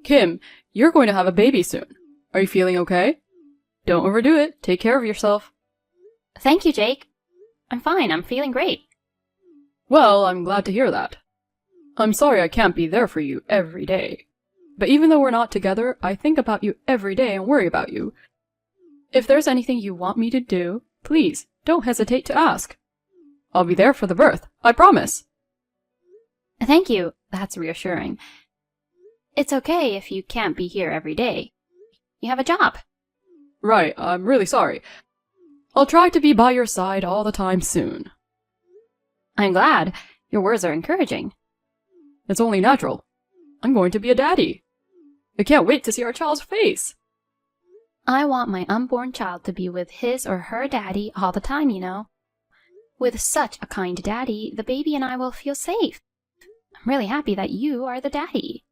Kim, you're going to have a baby soon. Are you feeling okay? Don't overdo it. Take care of yourself. Thank you, Jake. I'm fine. I'm feeling great. Well, I'm glad to hear that. I'm sorry I can't be there for you every day. But even though we're not together, I think about you every day and worry about you. If there's anything you want me to do, please, don't hesitate to ask. I'll be there for the birth, I promise. Thank you. That's reassuring. It's okay if you can't be here every day. You have a job. Right, I'm really sorry. I'll try to be by your side all the time soon. I'm glad. Your words are encouraging. It's only natural. I'm going to be a daddy. I can't wait to see our child's face. I want my unborn child to be with his or her daddy all the time, you know. With such a kind daddy, the baby and I will feel safe. I'm really happy that you are the daddy.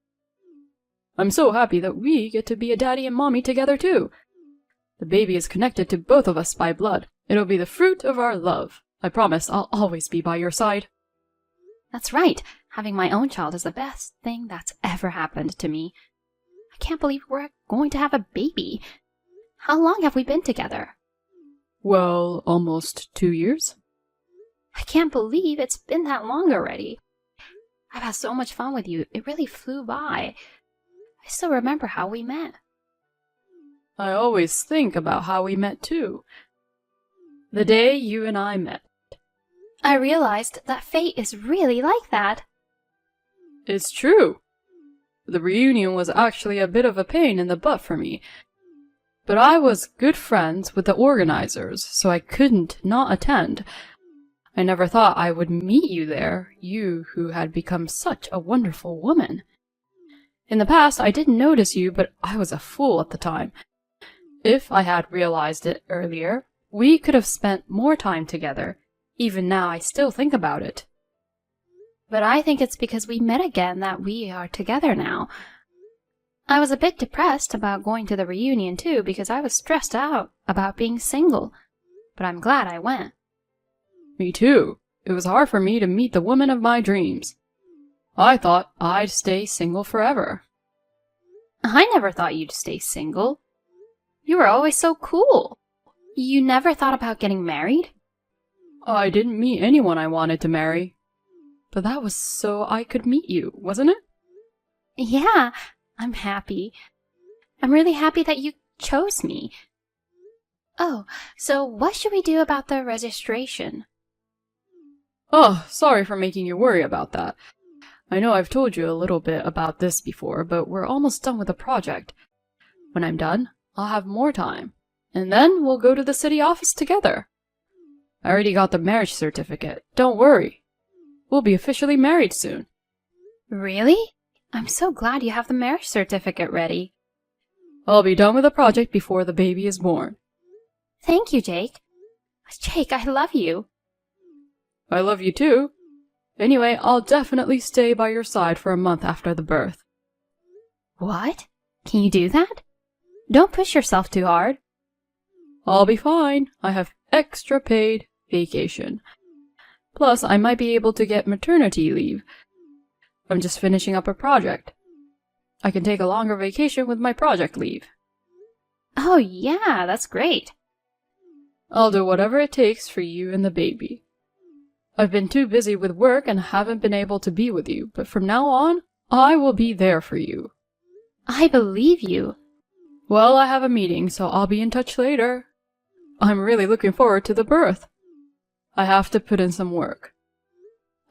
I'm so happy that we get to be a daddy and mommy together too. The baby is connected to both of us by blood. It'll be the fruit of our love. I promise I'll always be by your side. That's right. Having my own child is the best thing that's ever happened to me. I can't believe we're going to have a baby. How long have we been together? Well, almost 2 years. I can't believe it's been that long already. I've had so much fun with you. It really flew by. I still remember how we met. I always think about how we met too. The day you and I met. I realized that fate is really like that. It's true. The reunion was actually a bit of a pain in the butt for me. But I was good friends with the organizers, so I couldn't not attend. I never thought I would meet you there, you who had become such a wonderful woman. In the past, I didn't notice you, but I was a fool at the time. If I had realized it earlier, we could have spent more time together. Even now, I still think about it. But I think it's because we met again that we are together now. I was a bit depressed about going to the reunion too, because I was stressed out about being single. But I'm glad I went. Me too. It was hard for me to meet the woman of my dreams. I thought I'd stay single forever. I never thought you'd stay single. You were always so cool. You never thought about getting married? I didn't meet anyone I wanted to marry. But that was so I could meet you, wasn't it? Yeah, I'm happy. I'm really happy that you chose me. Oh, so what should we do about the registration? Oh, sorry for making you worry about that. I know I've told you a little bit about this before, but we're almost done with the project. When I'm done, I'll have more time, and then we'll go to the city office together. I already got the marriage certificate. Don't worry. We'll be officially married soon. Really? I'm so glad you have the marriage certificate ready. I'll be done with the project before the baby is born. Thank you, Jake. Jake, I love you. I love you too. Anyway, I'll definitely stay by your side for a month after the birth. What? Can you do that? Don't push yourself too hard. I'll be fine. I have extra paid vacation. Plus, I might be able to get maternity leave. I'm just finishing up a project. I can take a longer vacation with my project leave. Oh yeah, that's great. I'll do whatever it takes for you and the baby. I've been too busy with work and haven't been able to be with you, but from now on, I will be there for you. I believe you. Well, I have a meeting, so I'll be in touch later. I'm really looking forward to the birth. I have to put in some work.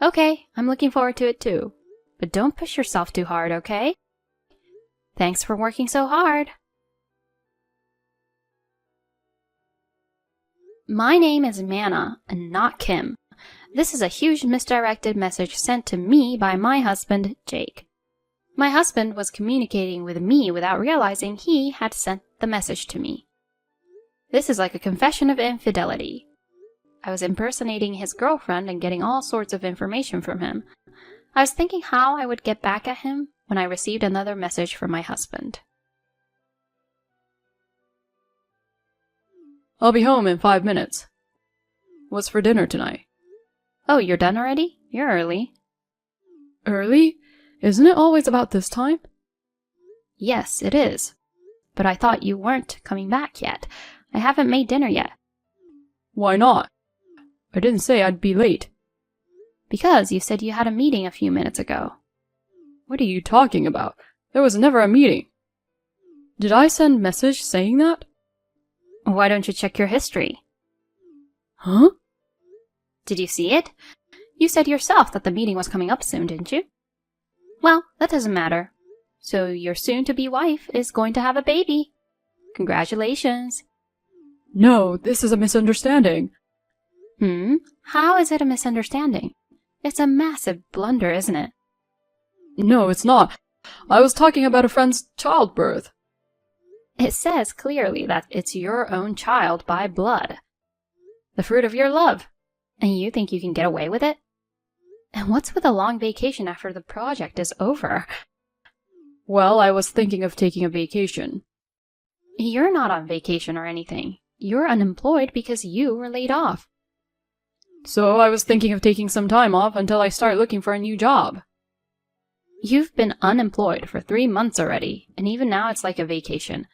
Okay, I'm looking forward to it too. But don't push yourself too hard, okay? Thanks for working so hard. My name is Manna, and not Kim. This is a huge misdirected message sent to me by my husband, Jake. My husband was communicating with me without realizing he had sent the message to me. This is like a confession of infidelity. I was impersonating his girlfriend and getting all sorts of information from him. I was thinking how I would get back at him when I received another message from my husband. I'll be home in 5 minutes. What's for dinner tonight? Oh, you're done already? You're early. Early? Isn't it always about this time? Yes, it is. But I thought you weren't coming back yet. I haven't made dinner yet. Why not? I didn't say I'd be late. Because you said you had a meeting a few minutes ago. What are you talking about? There was never a meeting. Did I send message saying that? Why don't you check your history? Huh? Did you see it? You said yourself that the meeting was coming up soon, didn't you? Well, that doesn't matter. So your soon-to-be wife is going to have a baby. Congratulations. No, this is a misunderstanding. How is it a misunderstanding? It's a massive blunder, isn't it? No, it's not. I was talking about a friend's childbirth. It says clearly that it's your own child by blood. The fruit of your love. And you think you can get away with it? And what's with a long vacation after the project is over? Well, I was thinking of taking a vacation. You're not on vacation or anything. You're unemployed because you were laid off. So I was thinking of taking some time off until I start looking for a new job. You've been unemployed for 3 months already, and even now it's like a vacation.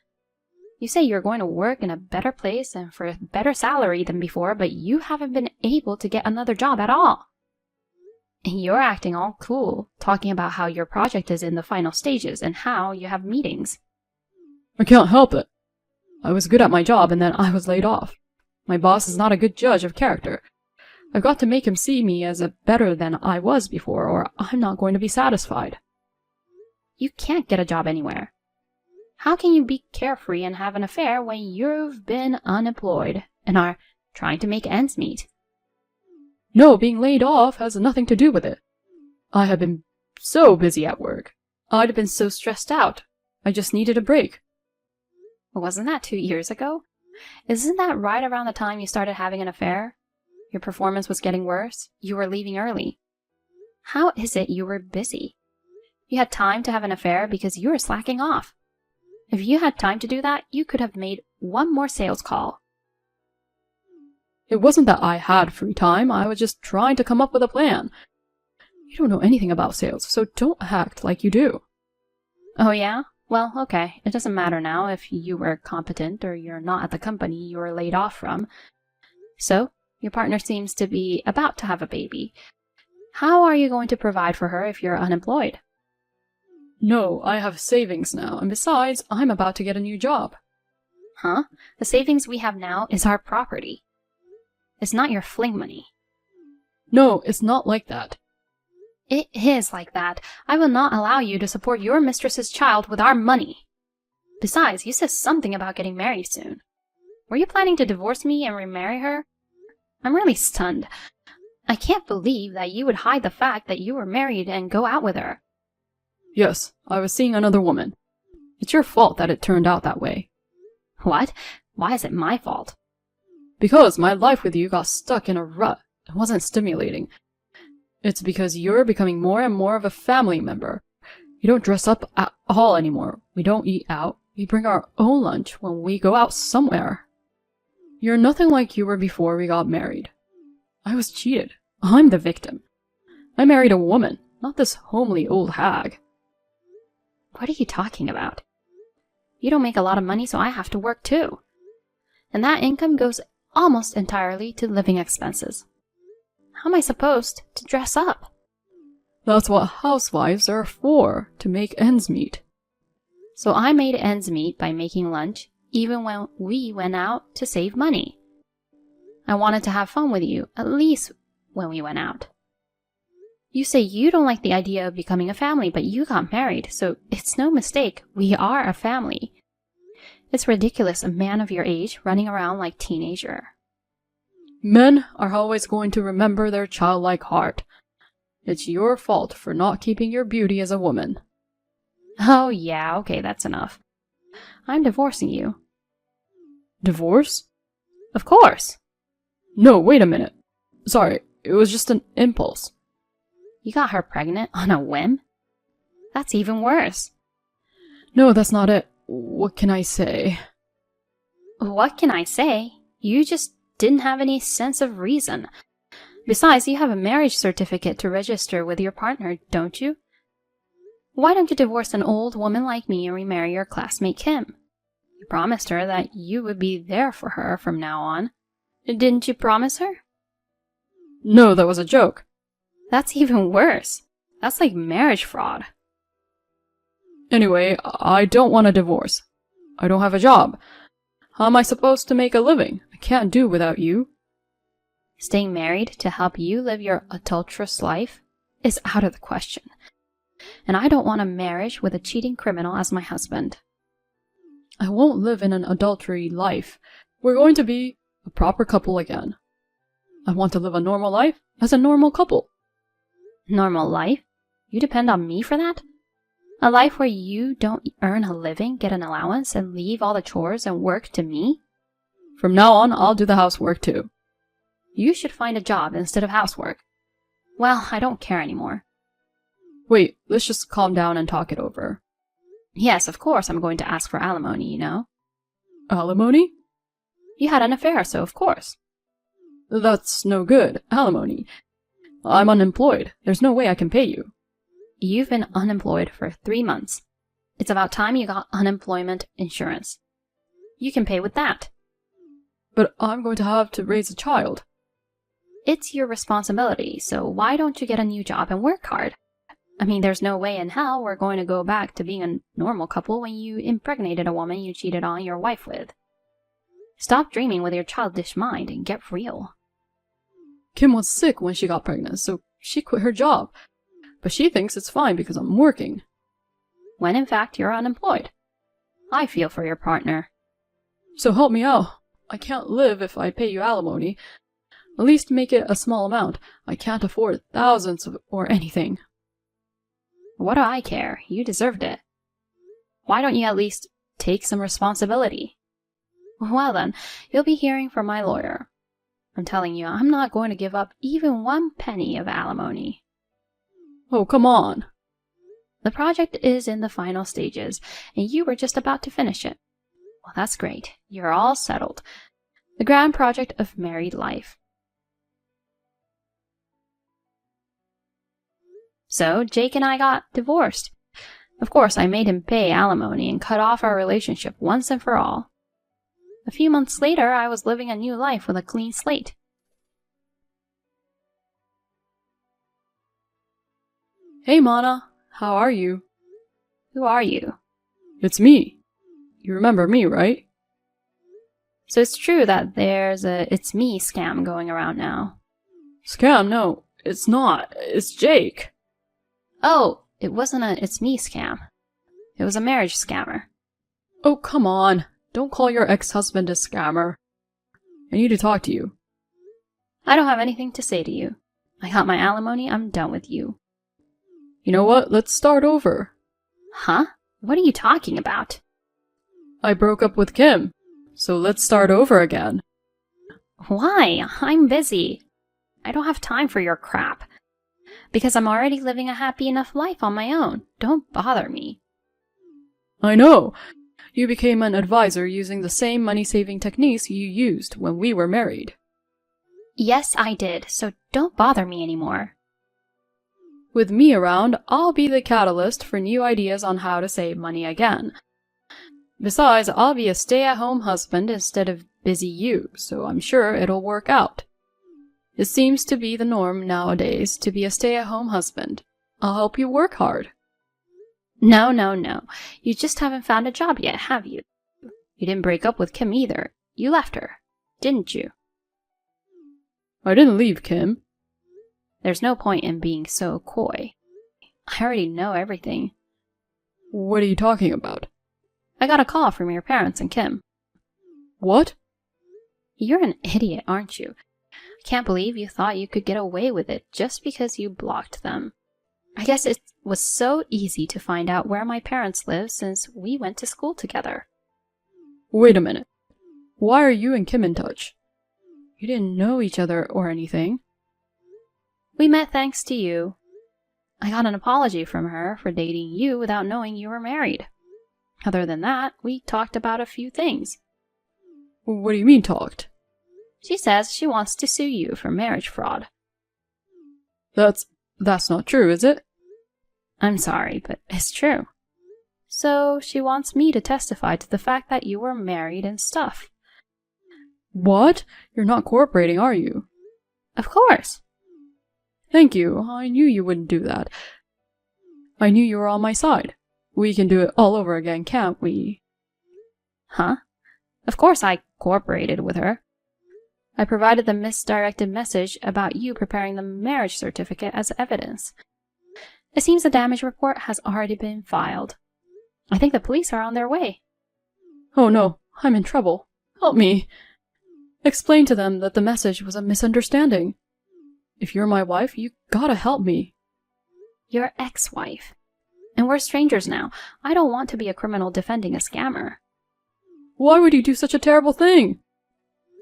You say you're going to work in a better place and for a better salary than before, but you haven't been able to get another job at all. And you're acting all cool, talking about how your project is in the final stages and how you have meetings. I can't help it. I was good at my job and then I was laid off. My boss is not a good judge of character. I've got to make him see me as a better than I was before, or I'm not going to be satisfied. You can't get a job anywhere. How can you be carefree and have an affair when you've been unemployed and are trying to make ends meet? No, being laid off has nothing to do with it. I have been so busy at work. I'd have been so stressed out. I just needed a break. Wasn't that 2 years ago? Isn't that right around the time you started having an affair? Your performance was getting worse. You were leaving early. How is it you were busy? You had time to have an affair because you were slacking off. If you had time to do that, you could have made one more sales call. It wasn't that I had free time. I was just trying to come up with a plan. You don't know anything about sales, so don't act like you do. Oh yeah? Well, okay. It doesn't matter now if you were competent or you're not at the company you were laid off from. So, your partner seems to be about to have a baby. How are you going to provide for her if you're unemployed? No, I have savings now, and besides, I'm about to get a new job. Huh? The savings we have now is our property. It's not your fling money. No, it's not like that. It is like that. I will not allow you to support your mistress's child with our money. Besides, you said something about getting married soon. Were you planning to divorce me and remarry her? I'm really stunned. I can't believe that you would hide the fact that you were married and go out with her. Yes, I was seeing another woman. It's your fault that it turned out that way. What? Why is it my fault? Because my life with you got stuck in a rut. It wasn't stimulating. It's because you're becoming more and more of a family member. You don't dress up at all anymore. We don't eat out. We bring our own lunch when we go out somewhere. You're nothing like you were before we got married. I was cheated. I'm the victim. I married a woman, not this homely old hag. What are you talking about? You don't make a lot of money, so I have to work too. And that income goes almost entirely to living expenses. How am I supposed to dress up? That's what housewives are for, to make ends meet. So I made ends meet by making lunch, even when we went out to save money. I wanted to have fun with you, at least when we went out. You say you don't like the idea of becoming a family, but you got married, so it's no mistake. We are a family. It's ridiculous, a man of your age running around like a teenager. Men are always going to remember their childlike heart. It's your fault for not keeping your beauty as a woman. Oh yeah, okay, that's enough. I'm divorcing you. Divorce? Of course. No, wait a minute. Sorry, it was just an impulse. You got her pregnant on a whim? That's even worse. No, that's not it. What can I say? What can I say? You just didn't have any sense of reason. Besides, you have a marriage certificate to register with your partner, don't you? Why don't you divorce an old woman like me and remarry your classmate Kim? You promised her that you would be there for her from now on. Didn't you promise her? No, that was a joke. That's even worse. That's like marriage fraud. Anyway, I don't want a divorce. I don't have a job. How am I supposed to make a living? I can't do without you. Staying married to help you live your adulterous life is out of the question. And I don't want a marriage with a cheating criminal as my husband. I won't live in an adultery life. We're going to be a proper couple again. I want to live a normal life as a normal couple. Normal life? You depend on me for that? A life where you don't earn a living, get an allowance, and leave all the chores and work to me? From now on, I'll do the housework too. You should find a job instead of housework. Well, I don't care anymore. Wait, let's just calm down and talk it over. Yes, of course I'm going to ask for alimony, you know. Alimony? You had an affair, so of course. That's no good. Alimony. I'm unemployed. There's no way I can pay you. You've been unemployed for 3 months. It's about time you got unemployment insurance. You can pay with that. But I'm going to have to raise a child. It's your responsibility, so why don't you get a new job and work hard? I mean, there's no way in hell we're going to go back to being a normal couple when you impregnated a woman you cheated on your wife with. Stop dreaming with your childish mind and get real. Kim was sick when she got pregnant, so she quit her job. But she thinks it's fine because I'm working. When in fact you're unemployed. I feel for your partner. So help me out. I can't live if I pay you alimony. At least make it a small amount. I can't afford thousands or anything. What do I care? You deserved it. Why don't you at least take some responsibility? Well then, you'll be hearing from my lawyer. I'm telling you, I'm not going to give up even 1 penny of alimony. Oh, come on. The project is in the final stages, and you were just about to finish it. Well, that's great. You're all settled. The grand project of married life. So, Jake and I got divorced. Of course, I made him pay alimony and cut off our relationship once and for all. A few months later, I was living a new life with a clean slate. Hey, Mana. How are you? Who are you? It's me. You remember me, right? So it's true that there's a "it's me" scam going around now. Scam? No, it's not. It's Jake. Oh, it wasn't a "it's me" scam. It was a marriage scammer. Oh, come on. Don't call your ex-husband a scammer. I need to talk to you. I don't have anything to say to you. I got my alimony, I'm done with you. You know what? Let's start over. Huh? What are you talking about? I broke up with Kim, so let's start over again. Why? I'm busy. I don't have time for your crap. Because I'm already living a happy enough life on my own. Don't bother me. I know. You became an advisor using the same money-saving techniques you used when we were married. Yes, I did, so don't bother me anymore. With me around, I'll be the catalyst for new ideas on how to save money again. Besides, I'll be a stay-at-home husband instead of busy you, so I'm sure it'll work out. It seems to be the norm nowadays to be a stay-at-home husband. I'll help you work hard. No. You just haven't found a job yet, have you? You didn't break up with Kim either. You left her, didn't you? I didn't leave Kim. There's no point in being so coy. I already know everything. What are you talking about? I got a call from your parents and Kim. What? You're an idiot, aren't you? I can't believe you thought you could get away with it just because you blocked them. I guess it was so easy to find out where my parents live since we went to school together. Wait a minute. Why are you and Kim in touch? You didn't know each other or anything. We met thanks to you. I got an apology from her for dating you without knowing you were married. Other than that, we talked about a few things. What do you mean talked? She says she wants to sue you for marriage fraud. That's not true, is it? I'm sorry, but it's true. So she wants me to testify to the fact that you were married and stuff. What? You're not cooperating, are you? Of course. Thank you. I knew you wouldn't do that. I knew you were on my side. We can do it all over again, can't we? Huh? Of course I cooperated with her. I provided the misdirected message about you preparing the marriage certificate as evidence. It seems the damage report has already been filed. I think the police are on their way. Oh no, I'm in trouble. Help me. Explain to them that the message was a misunderstanding. If you're my wife, you gotta help me. Your ex-wife. And we're strangers now. I don't want to be a criminal defending a scammer. Why would you do such a terrible thing?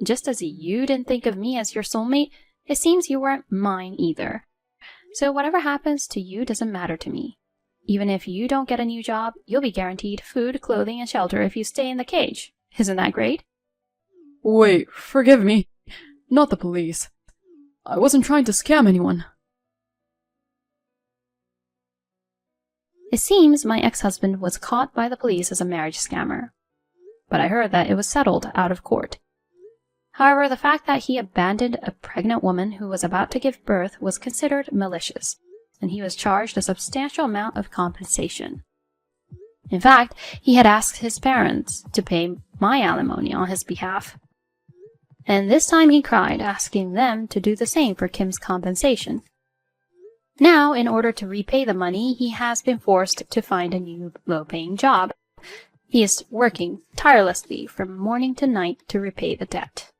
Just as you didn't think of me as your soulmate, it seems you weren't mine either. So whatever happens to you doesn't matter to me. Even if you don't get a new job, you'll be guaranteed food, clothing, and shelter if you stay in the cage. Isn't that great? Wait, forgive me. Not the police. I wasn't trying to scam anyone. It seems my ex-husband was caught by the police as a marriage scammer. But I heard that it was settled out of court. However, the fact that he abandoned a pregnant woman who was about to give birth was considered malicious, and he was charged a substantial amount of compensation. In fact, he had asked his parents to pay my alimony on his behalf. And this time he cried, asking them to do the same for Kim's compensation. Now, in order to repay the money, he has been forced to find a new low-paying job. He is working tirelessly from morning to night to repay the debt.